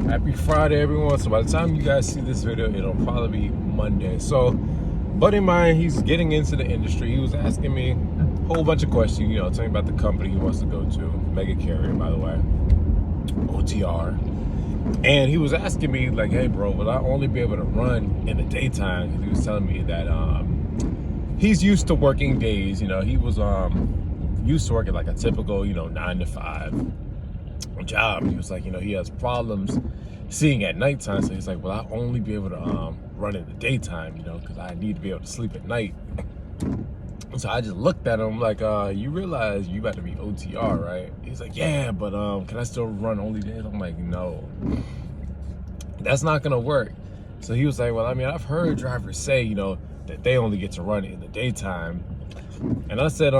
Happy Friday, everyone. So by the time you guys see this video, it'll probably be Monday. So, buddy of mine, he's getting into the industry. He was asking me a whole bunch of questions, telling me about the company he wants to go to, mega carrier, by the way, OTR. And he was asking me, like, hey, bro, will I only be able to run in the daytime? Because he was telling me that he's used to working days. He was used to working like a typical, 9 to 5 job. He was like, he has problems seeing at nighttime. So he's like, well, I'll only be able to run in the daytime, because I need to be able to sleep at night. So I just looked at him like, you realize you about to be OTR, right? He's like, yeah, but can I still run only days? I'm like, no, that's not gonna work. So he was like, well, I mean, I've heard drivers say, that they only get to run in the daytime. And I said,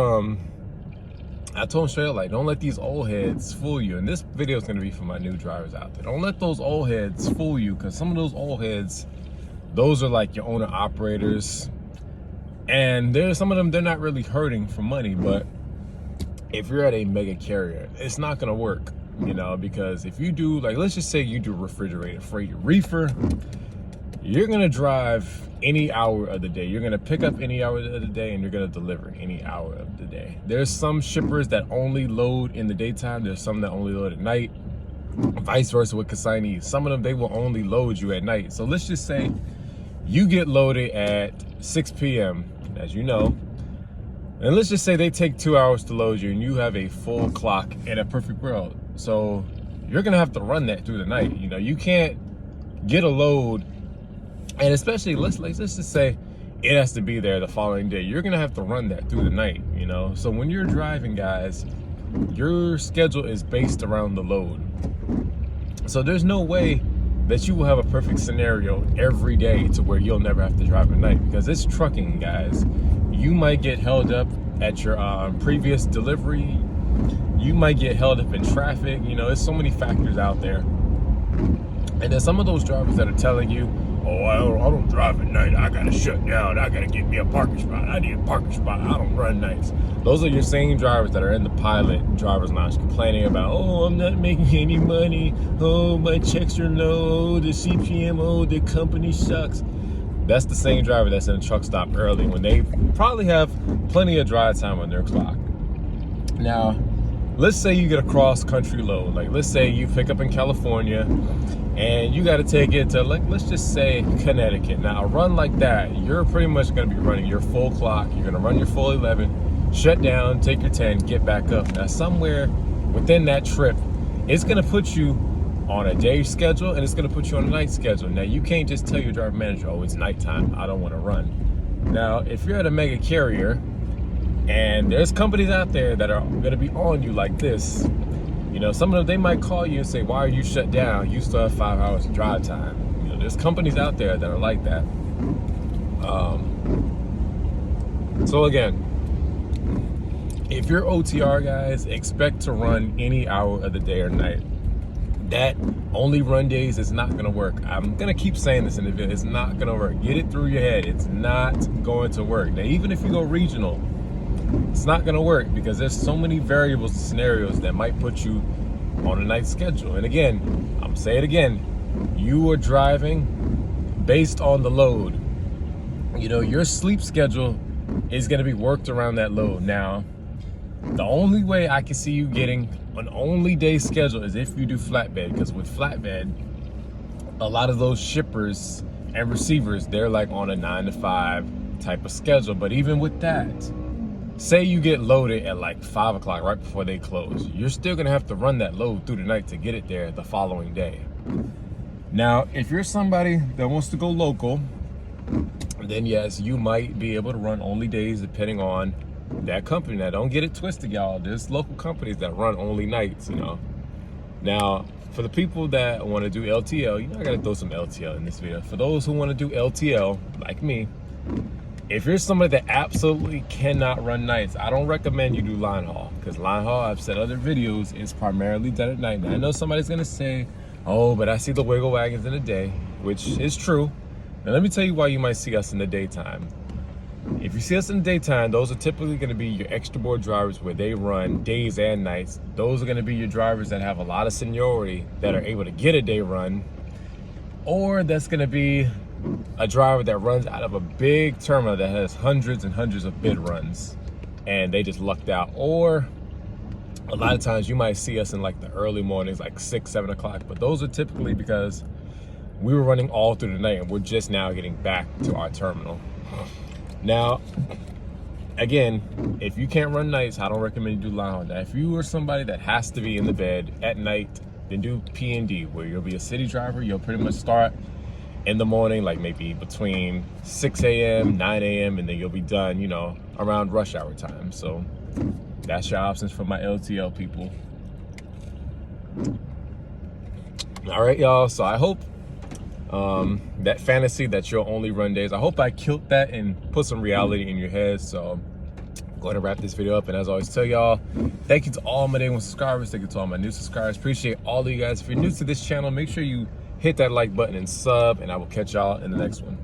I told him straight up, like, don't let these old heads fool you. And this video is going to be for my new drivers out there. Don't let those old heads fool you, because some of those old heads, those are like your owner operators. And there's some of them, they're not really hurting for money. But if you're at a mega carrier, it's not going to work, because if you do, like, let's just say you do refrigerated freight reefer, you're going to drive any hour of the day. You're going to pick up any hour of the day, and you're going to deliver any hour of the day. There's some shippers that only load in the daytime. There's some that only load at night. Vice versa with consignees. Some of them, they will only load you at night. So let's just say you get loaded at 6 p.m., as you know, and let's just say they take 2 hours to load you, and you have a full clock in a perfect world. So you're going to have to run that through the night. You can't get a load. And especially, let's just say it has to be there the following day. You're going to have to run that through the night, So when you're driving, guys, your schedule is based around the load. So there's no way that you will have a perfect scenario every day to where you'll never have to drive at night, because it's trucking, guys. You might get held up at your previous delivery. You might get held up in traffic. There's so many factors out there. And then some of those drivers that are telling you, oh, I don't drive at night, I gotta shut down, I gotta get me a parking spot, I need a parking spot, I don't run nights. Those are your same drivers that are in the pilot driver's lounge complaining about, oh, I'm not making any money, oh, my checks are low, the CPM, oh, the company sucks. That's the same driver that's in a truck stop early when they probably have plenty of drive time on their clock. Now, let's say you get a cross-country load. Like, let's say you pick up in California and you got to take it to, like, let's just say Connecticut. Now, a run like that, you're pretty much going to be running your full clock. You're going to run your full 11, shut down, take your 10, get back up. Now, somewhere within that trip, it's going to put you on a day schedule, and it's going to put you on a night schedule. Now, you can't just tell your driver manager, oh, it's nighttime, I don't want to run. Now, if you're at a mega carrier, and there's companies out there that are going to be on you like this, some of them, they might call you and say, why are you shut down? You still have 5 hours of drive time. There's companies out there that are like that. So again, if you're OTR, guys, expect to run any hour of the day or night. That only run days is not going to work. I'm going to keep saying this in the video. It's not going to work. Get it through your head. It's not going to work. Now, even if you go regional, it's not going to work, because there's so many variables and scenarios that might put you on a night schedule. And again, I'm saying it again, you are driving based on the load. Your sleep schedule is going to be worked around that load. Now, the only way I can see you getting an only day schedule is if you do flatbed, because with flatbed, a lot of those shippers and receivers, they're like on a 9 to 5 type of schedule. But even with that, say you get loaded at like 5 o'clock right before they close, you're still gonna have to run that load through the night to get it there the following day. Now, if you're somebody that wants to go local, then yes, you might be able to run only days depending on that company. Now, don't get it twisted, y'all. There's local companies that run only nights, Now, for the people that want to do LTL, I gotta throw some LTL in this video. For those who want to do LTL, like me, if you're somebody that absolutely cannot run nights, I don't recommend you do Linehaul, because Linehaul, I've said other videos, is primarily done at night. Now, I know somebody's gonna say, oh, but I see the wiggle wagons in the day, which is true. Now, let me tell you why you might see us in the daytime. If you see us in the daytime, those are typically going to be your extra board drivers where they run days and nights. Those are going to be your drivers that have a lot of seniority that are able to get a day run. Or that's going to be a driver that runs out of a big terminal that has hundreds and hundreds of bid runs and they just lucked out. Or a lot of times you might see us in like the early mornings, like 6, 7 o'clock, but those are typically because we were running all through the night and we're just now getting back to our terminal. Now, again, if you can't run nights, I don't recommend you do Linehaul. Now, if you are somebody that has to be in the bed at night, then do P&D, where you'll be a city driver. You'll pretty much start in the morning, like maybe between 6 a.m., 9 a.m., and then you'll be done, you know, around rush hour time. So that's your options for my LTL people. All right, y'all. So I hope that fantasy that you'll only run days, I hope I killed that and put some reality in your head. So I'm going to wrap this video up, and as I always tell y'all, thank you to all my day one subscribers, thank you to all my new subscribers. Appreciate all of you guys. If you're new to this channel, make sure you hit that like button and sub, and I will catch y'all in the next one.